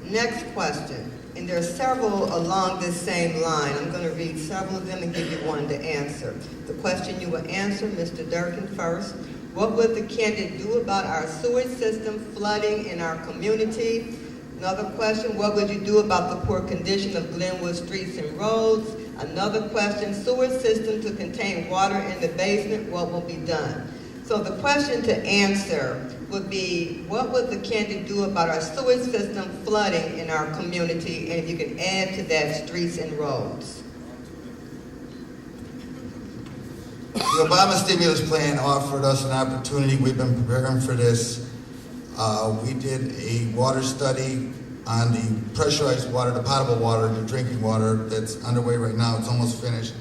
Next question, and there are several along this same line. I'm going to read several of them and give you one to answer. The question you will answer, Mr. Durkin first. What would the candidate do about our sewage system flooding in our community? Another question, what would you do about the poor condition of Glenwood streets and roads? Another question, sewer system to contain water in the basement, what will be done? So the question to answer would be, what would the candidate do about our sewage system flooding in our community? And you can add to that streets and roads. The Obama stimulus plan offered us an opportunity. We've been preparing for this. We did a water study on the pressurized water, the potable water, the drinking water that's underway right now. It's almost finished.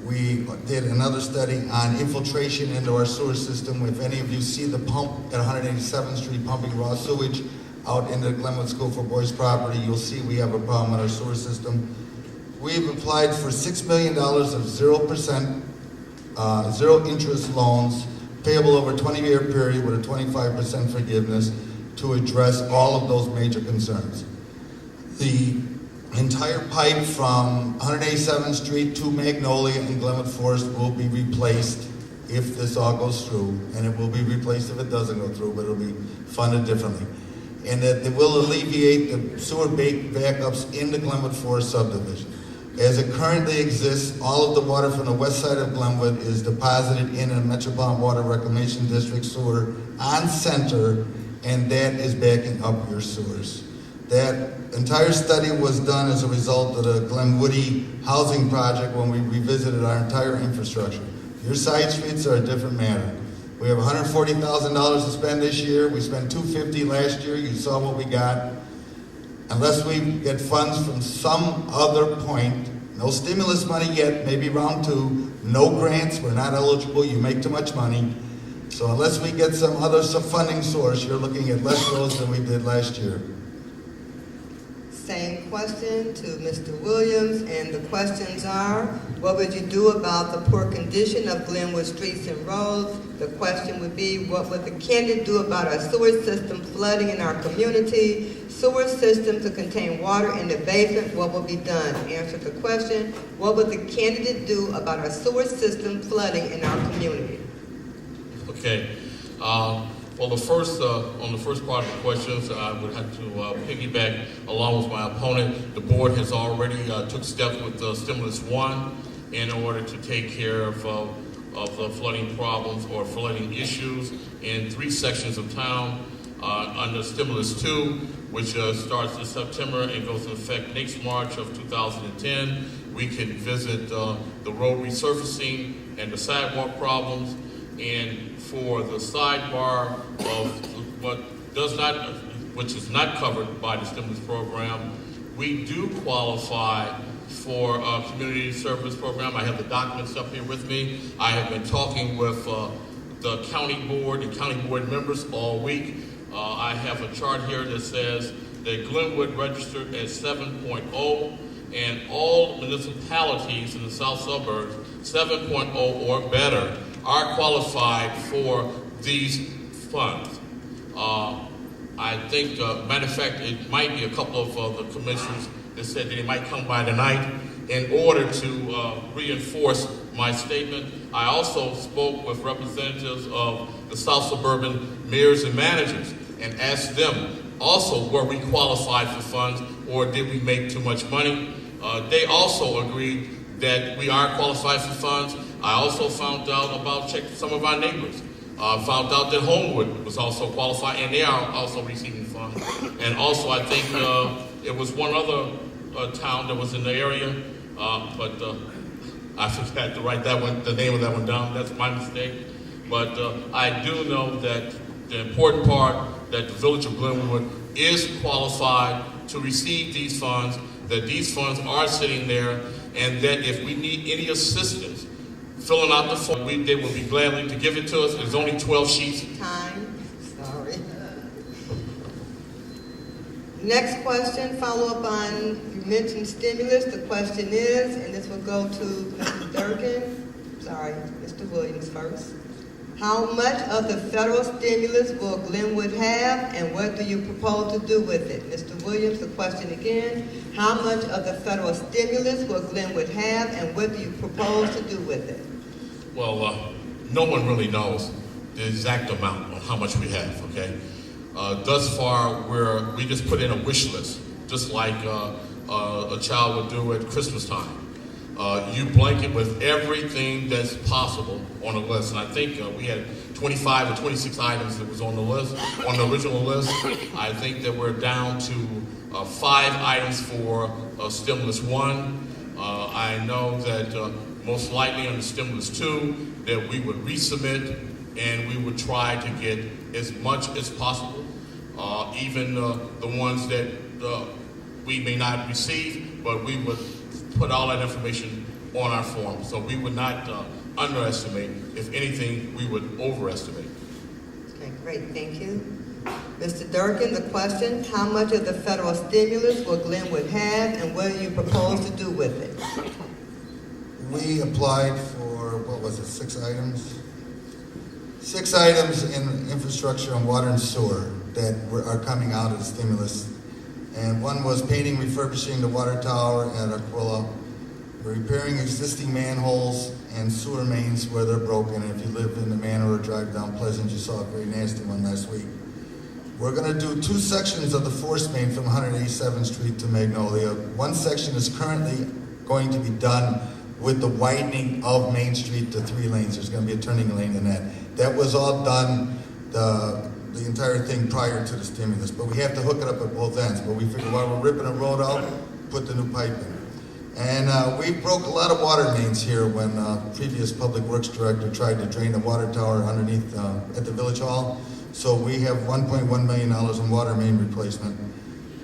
We did another study on infiltration into our sewer system. If any of you see the pump at 187th Street pumping raw sewage out into Glenwood School for Boys property, you'll see we have a problem with our sewer system. We've applied for $6 million of 0%, zero interest loans, payable over a 20-year period with a 25% forgiveness to address all of those major concerns. The entire pipe from 187th Street to Magnolia and Glenwood Forest will be replaced if this all goes through, and it will be replaced if it doesn't go through, but it'll be funded differently. And that it will alleviate the sewer backups in the Glenwood Forest subdivision. As it currently exists, all of the water from the west side of Glenwood is deposited in a Metropolitan Water Reclamation District sewer on Center, and that is backing up your sewers. That entire study was done as a result of the Glenwoody housing project when we revisited our entire infrastructure. Your side streets are a different matter. We have $140,000 to spend this year. We spent $250 last year. You saw what we got. Unless we get funds from some other point, no stimulus money yet, maybe round two, no grants, we're not eligible, you make too much money. So unless we get some other funding source, you're looking at less roads than we did last year. Same question to Mr. Williams, and the questions are, what would you do about the poor condition of Glenwood streets and roads? The question would be, what would the candidate do about our sewer system flooding in our community? Sewer system to contain water in the basement, what will be done? Answer the question, what would the candidate do about our sewer system flooding in our community? Okay. Well, on the first part of the questions, I would have to piggyback along with my opponent. The board has already took steps with Stimulus 1 in order to take care of the flooding problems or flooding issues in 3 sections of town. Under Stimulus 2, which starts in September and goes into effect next March of 2010, we can visit the road resurfacing and the sidewalk problems. And for the sidebar of which is not covered by the stimulus program, we do qualify for a community service program. I have the documents up here with me. I have been talking with the county board and county board members all week. I have a chart here that says that Glenwood registered at 7.0, and all municipalities in the south suburbs, 7.0 or better, are qualified for these funds. I think, matter of fact, it might be a couple of the commissioners that said that they might come by tonight in order to reinforce my statement. I also spoke with representatives of the South Suburban mayors and managers and asked them also, were we qualified for funds or did we make too much money? They also agreed that we are qualified for funds. I also found out about some of our neighbors. Found out that Homewood was also qualified, and they are also receiving funds. And also, I think it was one other town that was in the area, but I forgot to write that one, the name of that one down. That's my mistake. But I do know that the important part that the Village of Glenwood is qualified to receive these funds, that these funds are sitting there, and that if we need any assistance filling out the form, they will be gladly to give it to us. There's only 12 sheets. Time. Sorry. Next question, follow up on, you mentioned stimulus. The question is, and this will go to Mr. Durkin. Sorry, Mr. Williams first. How much of the federal stimulus will Glenwood have, and what do you propose to do with it? Mr. Williams, the question again. How much of the federal stimulus will Glenwood have, and what do you propose to do with it? Well, no one really knows the exact amount on how much we have, okay? Thus far, we just put in a wish list, just like a child would do at Christmas time. You blanket with everything that's possible on the list. And I think we had 25 or 26 items that was on the list, on the original list. I think that we're down to 5 items for stimulus 1. I know that most likely on the stimulus 2 that we would resubmit and we would try to get as much as possible, even the ones that we may not receive, but we would put all that information on our form. So we would not underestimate. If anything, we would overestimate. Okay, great, thank you. Mr. Durkin, the question, how much of the federal stimulus will Glenwood have, and what do you propose to do with it? We applied for, 6 items? 6 items in infrastructure and water and sewer that are coming out of the stimulus. And one was painting, refurbishing the water tower at Aquila, repairing existing manholes and sewer mains where they're broken. And if you live in the manor or drive down Pleasant, you saw a very nasty one last week. We're going to do 2 sections of the force main from 187th Street to Magnolia. One section is currently going to be done with the widening of Main Street to 3 lanes. There's going to be a turning lane in that. That was all done, the entire thing prior to the stimulus, but we have to hook it up at both ends. But we figured while we're ripping a road out, put the new pipe in. And we broke a lot of water mains here when previous public works director tried to drain the water tower underneath at the village hall. So we have $1.1 million in water main replacement.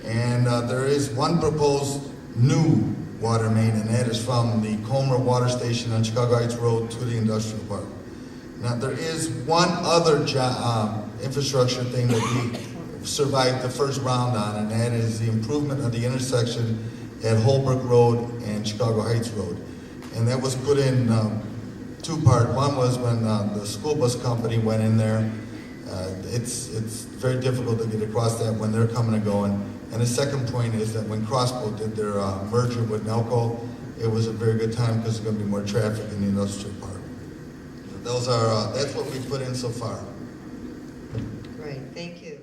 And there is one proposed new water main, and that is from the Comer Water Station on Chicago Heights Road to the industrial park. Now there is one other infrastructure thing that we survived the first round on, and that is the improvement of the intersection at Holbrook Road and Chicago Heights Road. And that was put in 2-part. One was when the school bus company went in there. It's very difficult to get across that when they're coming and going. And the second point is that when Crossbow did their merger with Nelco, it was a very good time because there's going to be more traffic in the industrial park. Those are that's what we put in so far. Great, thank you.